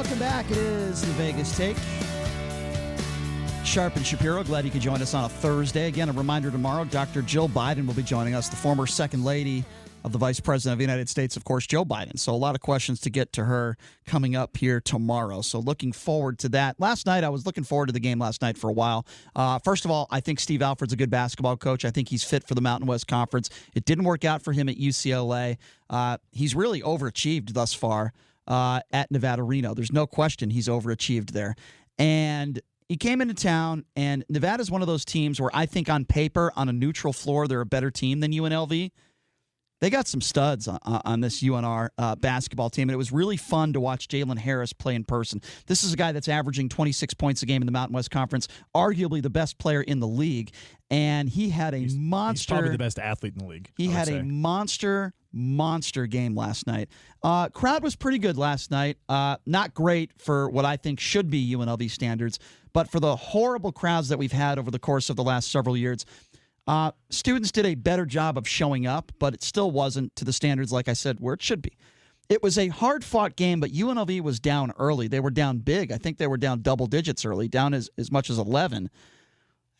Welcome back. It is the Vegas Take. Sharp and Shapiro, glad you could join us on a Thursday. Again, a reminder tomorrow, Dr. Jill Biden will be joining us, the former second lady of the Vice President of the United States, of course, Joe Biden. So a lot of questions to get to her coming up here tomorrow. So looking forward to that. Last night, I was looking forward to the game last night for a while. First of all, I think Steve Alford's a good basketball coach. I think he's fit for the Mountain West Conference. It didn't work out for him at UCLA. He's really overachieved thus far at Nevada, Reno. There's no question he's overachieved there. And he came into town, and Nevada's one of those teams where I think on paper, on a neutral floor, they're a better team than UNLV. They got some studs on this UNR basketball team, and it was really fun to watch Jaylen Harris play in person. This is a guy that's averaging 26 points a game in the Mountain West Conference, arguably the best player in the league, and he had a monster. He's probably the best athlete in the league. He had a monster game last night. Crowd was pretty good last night. Not great for what I think should be UNLV standards, but for the horrible crowds that we've had over the course of the last several years, students did a better job of showing up, but it still wasn't to the standards, like I said, where it should be. It was a hard-fought game, but UNLV was down early. They were down big. I think they were down double digits early, down as much as 11.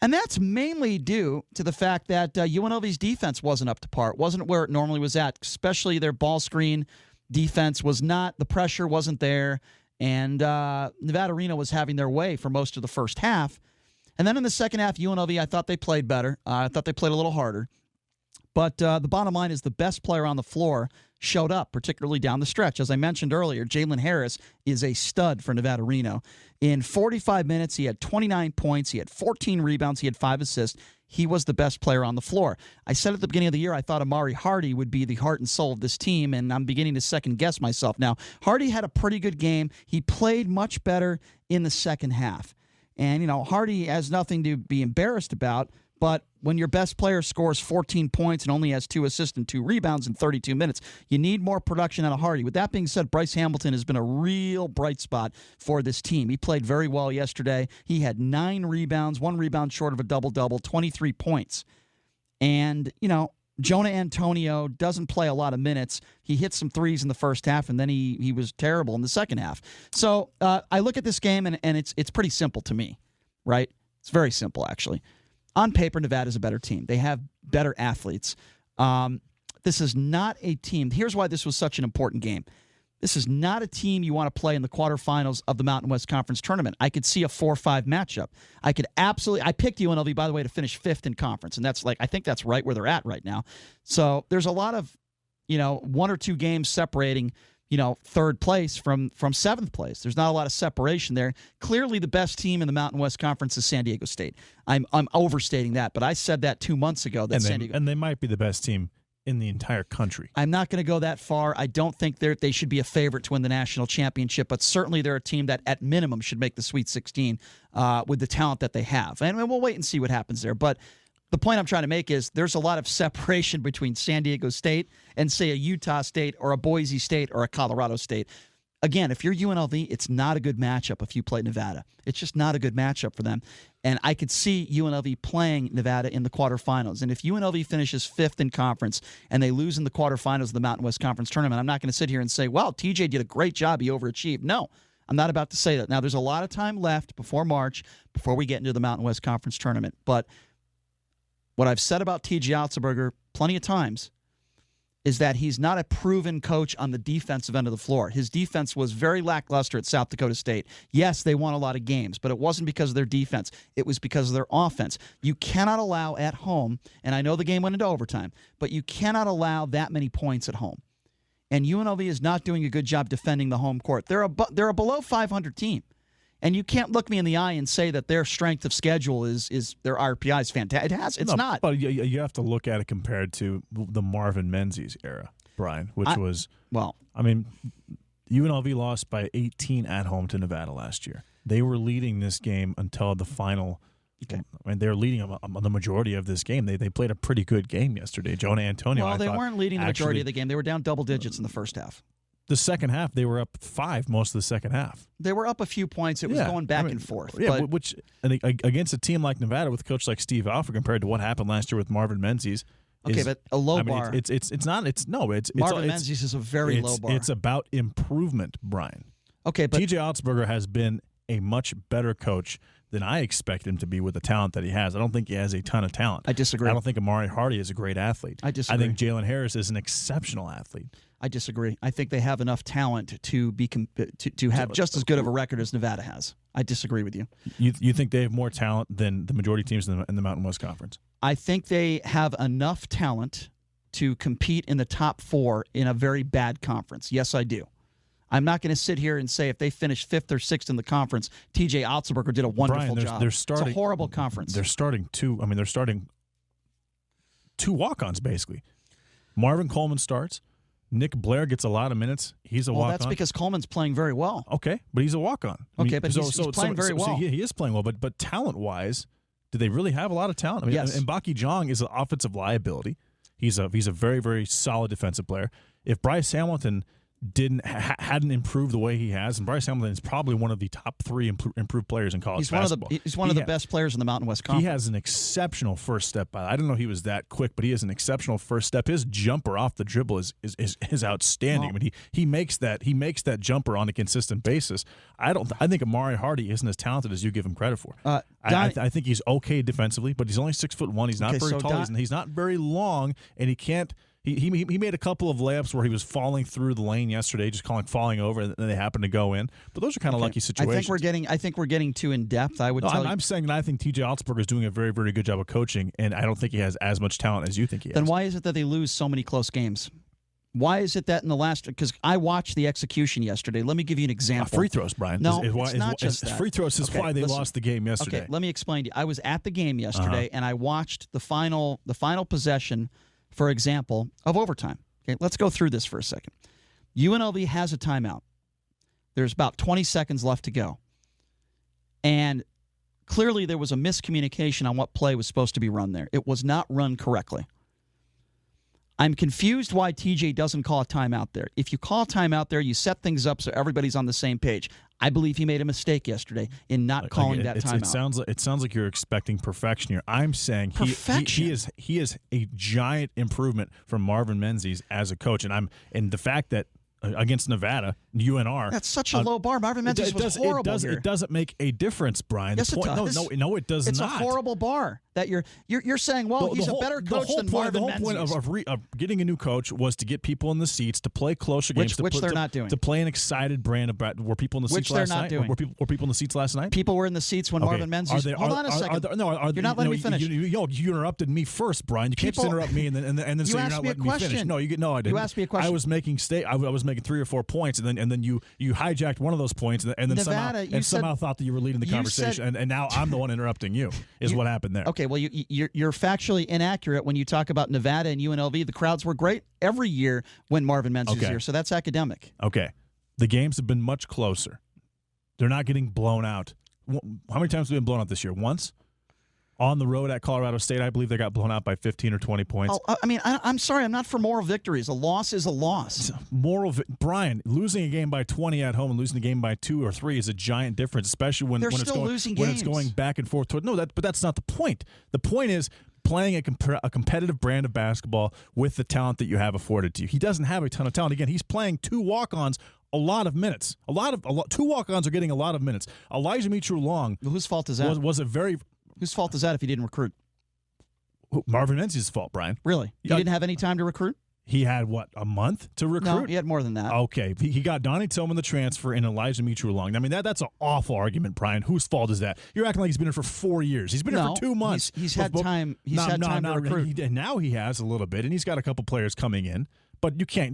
And that's mainly due to the fact that UNLV's defense wasn't up to par. It wasn't where it normally was at, especially their ball screen defense was not. The pressure wasn't there, and Nevada Reno was having their way for most of the first half. And then in the second half, UNLV, I thought they played better. I thought they played a little harder. But the bottom line is the best player on the floor showed up, particularly down the stretch. As I mentioned earlier, Jaylen Harris is a stud for Nevada Reno. In 45 minutes, he had 29 points. He had 14 rebounds. He had 5 assists. He was the best player on the floor. I said at the beginning of the year I thought Amari Hardy would be the heart and soul of this team, and I'm beginning to second-guess myself now. Hardy had a pretty good game. He played much better in the second half. And, Hardy has nothing to be embarrassed about, but when your best player scores 14 points and only has 2 assists and 2 rebounds in 32 minutes, you need more production out of Hardy. With that being said, Bryce Hamilton has been a real bright spot for this team. He played very well yesterday. He had 9 rebounds, 1 rebound short of a double-double, 23 points. And, Jonah Antonio doesn't play a lot of minutes. He hit some threes in the first half, and then he was terrible in the second half. So I look at this game, and it's pretty simple to me, right? It's very simple, actually. On paper, Nevada's a better team. They have better athletes. This is not a team. Here's why this was such an important game. This is not a team you want to play in the quarterfinals of the Mountain West Conference tournament. I could see a 4-5 matchup. I picked UNLV, by the way, to finish 5th in conference, and I think that's right where they're at right now. So there's a lot of, 1 or 2 games separating, 3rd place from 7th place. There's not a lot of separation there. Clearly the best team in the Mountain West Conference is San Diego State. I'm overstating that, but I said that 2 months ago. And they might be the best team in the entire country. I'm not going to go that far. I don't think they should be a favorite to win the national championship, but certainly they're a team that at minimum should make the Sweet 16 with the talent that they have. And we'll wait and see what happens there. But the point I'm trying to make is there's a lot of separation between San Diego State and, say, a Utah State or a Boise State or a Colorado State. Again, if you're UNLV, it's not a good matchup if you play Nevada. It's just not a good matchup for them. And I could see UNLV playing Nevada in the quarterfinals. And if UNLV finishes 5th in conference and they lose in the quarterfinals of the Mountain West Conference tournament, I'm not going to sit here and say, well, TJ did a great job. He overachieved. No, I'm not about to say that. Now, there's a lot of time left before March, before we get into the Mountain West Conference tournament. But what I've said about TJ Otzelberger plenty of times is that he's not a proven coach on the defensive end of the floor. His defense was very lackluster at South Dakota State. Yes, they won a lot of games, but it wasn't because of their defense. It was because of their offense. You cannot allow at home, and I know the game went into overtime, but you cannot allow that many points at home. And UNLV is not doing a good job defending the home court. They're a below 500 team. And you can't look me in the eye and say that their strength of schedule is their RPI is fantastic. It's not. But you have to look at it compared to the Marvin Menzies era, Brian, which was UNLV lost by 18 at home to Nevada last year. They were leading this game until the final. Okay. I mean, they were leading the majority of this game. They played a pretty good game yesterday. Jonah Antonio. Well, they weren't leading the majority of the game. They were down double digits in the first half. The second half, they were up 5 most of the second half. They were up a few points. It was going back and forth. Yeah, and against a team like Nevada with a coach like Steve Alford compared to what happened last year with Marvin Menzies. Okay, but a low bar. It's not. It's Marvin Menzies is a very low bar. It's about improvement, Brian. Okay, but TJ Otzelberger has been a much better coach than I expect him to be with the talent that he has. I don't think he has a ton of talent. I disagree. I don't think Amari Hardy is a great athlete. I disagree. I think Jaylen Harris is an exceptional athlete. I disagree. I think they have enough talent to be to have just as good of a record as Nevada has. I disagree with you. You think they have more talent than the majority of teams in the Mountain West Conference? I think they have enough talent to compete in the top 4 in a very bad conference. Yes, I do. I'm not going to sit here and say if they finish 5th or 6th in the conference, TJ Otzelberger did a wonderful job. They're starting, it's a horrible conference. They're starting two walk-ons, basically. Marvin Coleman starts. Nick Blair gets a lot of minutes. He's a walk-on. Well, that's because Coleman's playing very well. Okay, but he's a walk-on. But he's playing very well. So he is playing well, but talent-wise, do they really have a lot of talent? I mean, yes. Mbaki Jong is an offensive liability. He's a very, very solid defensive player. If Bryce Hamilton hadn't improved the way he has, and Bryce Hamilton is probably one of the top 3 improved players in college basketball. He's one of the best players in the Mountain West Conference. He has an exceptional first step. I didn't know he was that quick, but he has an exceptional first step. His jumper off the dribble is outstanding. Well, I mean, he makes that jumper on a consistent basis. I think Amari Hardy isn't as talented as you give him credit for. I think he's okay defensively, but he's only 6'1". He's not very tall. He's not very long, and he can't. He made a couple of layups where he was falling through the lane yesterday, just falling over, and then they happened to go in. But those are kind of lucky situations. I think we're getting too in depth. I'm saying that I think TJ Otzelberger is doing a very, very good job of coaching, and I don't think he has as much talent as you think he has. Then why is it that they lose so many close games? Why is it that in the last? Because I watched the execution yesterday. Let me give you an example. Free throws, Brian. No, it's not just that. Free throws is why they lost the game yesterday. Okay, let me explain to you. I was at the game yesterday, and I watched the final possession, for example, of overtime. Okay, let's go through this for a second. UNLV has a timeout. There's about 20 seconds left to go. And clearly there was a miscommunication on what play was supposed to be run there. It was not run correctly. I'm confused why TJ doesn't call a timeout there. If you call a timeout there, you set things up so everybody's on the same page. I believe he made a mistake yesterday in not calling that timeout. It sounds like you're expecting perfection here. I'm saying he is a giant improvement from Marvin Menzies as a coach, and the fact that against Nevada, UNR. That's such a low bar. Marvin Menzies was horrible here. It doesn't make a difference, Brian. Yes, it does. No, it does not. It's a horrible bar that you're saying, well, he's a better coach than Marvin Menzies. The whole point of getting a new coach was to get people in the seats, to play closer games. Which they're not doing. To play an excited brand of – were people in the seats last night? Were people in the seats last night? People were in the seats when Marvin Menzies – hold on a second. You're not letting me finish. You interrupted me first, Brian. You can't just interrupt me and then say you're not letting me finish. No, I didn't. You asked me a question. I was making 3 or 4 points, and then you hijacked one of those points, and then Nevada, somehow thought that you were leading the conversation, and now I'm the one interrupting you. Is what happened there? Okay, well you're factually inaccurate when you talk about Nevada and UNLV. The crowds were great every year when Marvin Menzies is here, so that's academic. Okay, the games have been much closer. They're not getting blown out. How many times have they been blown out this year? Once. On the road at Colorado State, I believe they got blown out by 15 or 20 points. I'm sorry. I'm not for moral victories. A loss is a loss. Brian, losing a game by 20 at home and losing a game by 2 or 3 is a giant difference, especially when it's going back and forth. But that's not the point. The point is playing a competitive brand of basketball with the talent that you have afforded to you. He doesn't have a ton of talent. Again, he's playing 2 walk-ons. A lot of minutes. 2 walk-ons are getting a lot of minutes. Elijah Mitchell-Long. Whose fault is that? Was a very. Whose fault is that if he didn't recruit? Marvin Menzies' fault, Brian. Really? He didn't have any time to recruit? He had, a month to recruit? No, he had more than that. Okay. He got Donnie Tillman the transfer and Elijah Mitchell-Long. I mean, that's an awful argument, Brian. Whose fault is that? You're acting like he's been here for 4 years. He's been here for 2 months. He's had time to recruit. Now he has a little bit, and he's got a couple players coming in. But you can't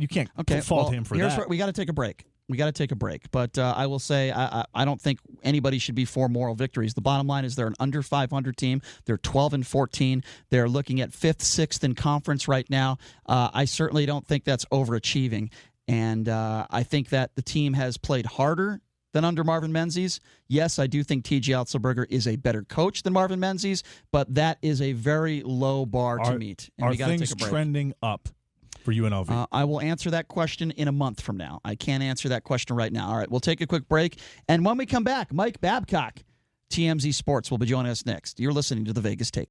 fault him for that. We got to take a break. But I will say I don't think anybody should be for moral victories. The bottom line is they're an under 500 team. They're 12-14. They're looking at 5th, 6th in conference right now. I certainly don't think that's overachieving. And I think that the team has played harder than under Marvin Menzies. Yes, I do think TJ Otzelberger is a better coach than Marvin Menzies, but that is a very low bar to meet. And we got to take a break. Are things trending up for UNLV? I will answer that question in a month from now. I can't answer that question right now. All right, we'll take a quick break. And when we come back, Mike Babcock, TMZ Sports, will be joining us next. You're listening to The Vegas Take.